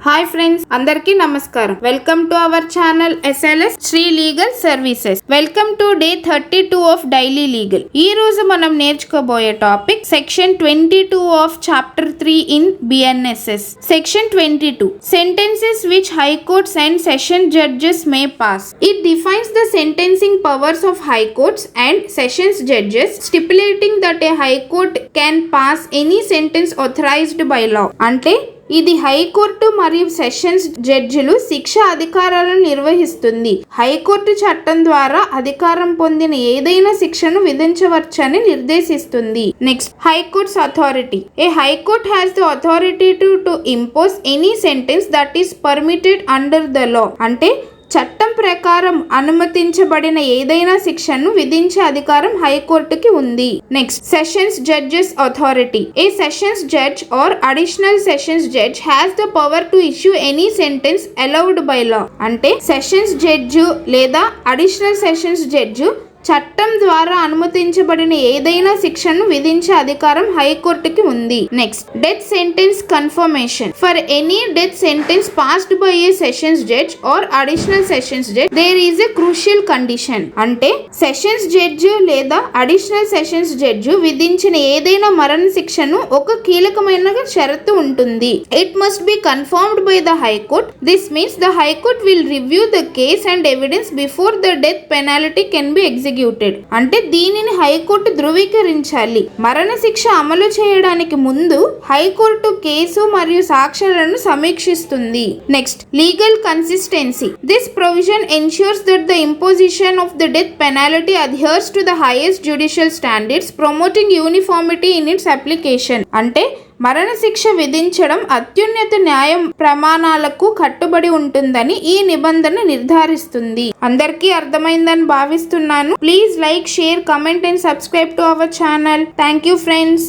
Hi friends, అందరికీ నమస్కారం. Welcome to our channel SLS Shri legal services. Welcome to day 32 of daily legal. ఈ రోజు మనం నేర్చుకోబోయే topic section 22 of chapter 3 in BNSS. సెక్షన్ 22 sentences which high courts and session judges may pass. It defines the sentencing powers of high courts and sessions judges, stipulating that a high court can pass any sentence authorized by law. అంటే ఇది high court మరియు sessions జడ్జిలు శిక్ష అధికారాలను నిర్వహిస్తుంది. High court చట్టం ద్వారా అధికారం పొందిన ఏదైనా శిక్షను విధించవచ్చని నిర్దేశిస్తుంది. Next, high courts authority. A high court has the authority to impose any sentence that is permitted under the law. అంటే చట్టం ప్రకారం అనుమతించబడిన ఏదైనా శిక్షను విధించే అధికారం హైకోర్టుకి ఉంది. Next, sessions judges authority. A sessions judge or additional sessions judge has the power to issue any sentence allowed by law. అంటే సెషన్స్ జడ్జు లేదా అడిషనల్ సెషన్స్ జడ్జు చట్టం ద్వారా అనుమతించబడిన ఏదైనా శిక్షను విధించే అధికారం హైకోర్టుకి ఉంది. Next, death sentence confirmation. For any death sentence passed by a sessions judge or additional sessions judge there is a crucial condition. అంటే సెషన్స్ జడ్జి లేదా అడిషనల్ సెషన్స్ జడ్జి విధించిన ఏదైనా మరణ శిక్షను ఒక కీలకమైన షరతు ఉంటుంది. It must be confirmed by the high court. This means the high court will review the case and evidence before the death penalty can be executed. అంటే దీనిని హైకోర్టు ధృవీకరించాలి. మరణ శిక్ష అమలు చేయడానికి ముందు హైకోర్టు కేసు మరియు సాక్ష్యాలను సమీక్షిస్తుంది. Next, legal consistency. This provision ensures that the imposition of the death penalty adheres to the highest judicial standards, promoting uniformity in its application. అంటే మరణ శిక్ష విధించడం అత్యున్నత న్యాయ ప్రమాణాలకు కట్టుబడి ఉంటుందని ఈ నిబంధన నిర్ధారిస్తుంది. అందరికీ అర్థమైందని భావిస్తున్నాను. Please like, share, comment and subscribe to our channel. Thank you friends.